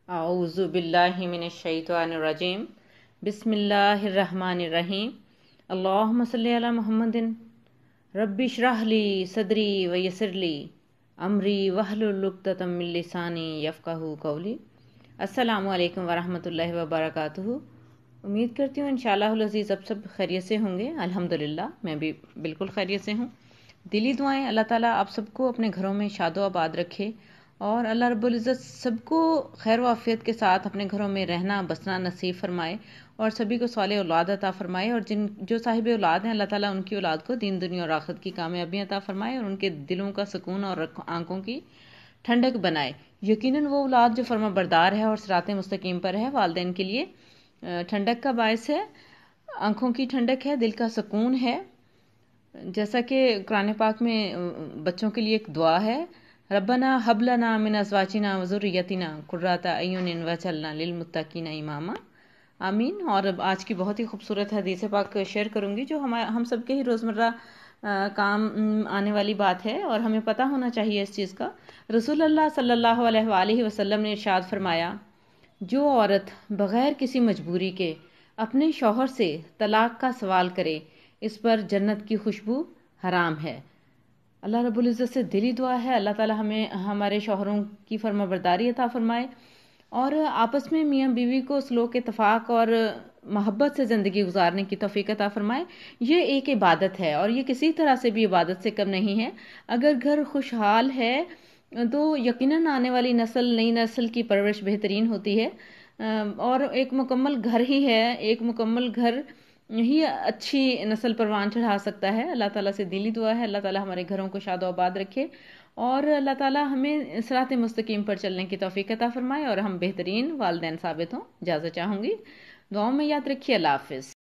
अऊज़ु बिल्लाहि मिनश्शैतानिर्रजीम बिस्मिल्लाहिर्रहमानिर्रहीम अल्लाहुम्मा सल्लि अला मुहम्मदिन रब्बि इश्रह ली सदरी व यस्सिर ली अमरी वहलुल उक़दतम मिन लिसानी यफ़क़हू क़ौली। अस्सलामु अलैकुम वरहमतुल्लाहि वबरकातुहू। उम्मीद करती हूँ इंशाअल्लाहुल अज़ीज़ आप सब खैरियत से होंगे। अल्हम्दुलिल्लाह मैं भी बिल्कुल खैरियत से हूँ। दिली दुआएं अल्लाह ताला आप सबको अपने घरों में शादो आबाद रखे और अल्लाह रब्बुल इज़्ज़त सबको खैर वाफ़ियत के साथ अपने घरों में रहना बसना नसीब फरमाए और सभी को साले औलाद अता फरमाए और जो साहिब औलाद हैं अल्लाह ताला उनकी औलाद को दीन दुनिया और आखिरत की कामयाबी अता फरमाए और उनके दिलों का सुकून और आंखों की ठंडक बनाए। यकीनन वो औलाद जो फर्मा बरदार है और सिराते मुस्तकीम पर है, वालिदैन के लिए ठंडक का बायस है, आंखों की ठंडक है, दिल का सुकून है। जैसा कि कुरान पाक में बच्चों के लिए एक दुआ है, रब्बना हब लना मिन अज़वाजिना व ज़ुर्रिय्यतिना कुर्रता अयुनिन वजअलना लिलमुत्तकीना इमामा। आमीन। और अब आज की बहुत ही खूबसूरत हदीस पाक शेयर करूंगी जो हम सब के ही रोज़मर्रा काम आने वाली बात है और हमें पता होना चाहिए इस चीज़ का। रसूलुल्लाह सल्लल्लाहु अलैहि वसल्लम ने इरशाद फरमाया, जो औरत बग़ैर किसी मजबूरी के अपने शौहर से तलाक का सवाल करे इस पर जन्नत की खुशबू हराम है। अल्लाह रब्बुल इज़्ज़त से दिली दुआ है अल्लाह ताला हमें हमारे शौहरों की फरमाबरदारी अता फरमाए और आपस में मियाँ बीवी को सलोक इत्तफाक और मोहब्बत से ज़िंदगी गुजारने की तौफीक अता फरमाए। ये एक इबादत है और ये किसी तरह से भी इबादत से कम नहीं है। अगर घर खुशहाल है तो यकीनन आने वाली नई नस्ल की परवरिश बेहतरीन होती है और एक मुकम्मल घर ही है, एक मुकम्मल घर ही अच्छी नस्ल परवान चढ़ा सकता है। अल्लाह ताला से दिली दुआ है अल्लाह ताला हमारे घरों को शादो आबाद रखे और अल्लाह ताला हमें सिरात मुस्तकीम पर चलने की तौफीक अता फरमाए और हम बेहतरीन वालिदैन साबित हों। इजाज़त चाहूँगी। दुआओं में याद रखिए। अल्लाह हाफ़िज़।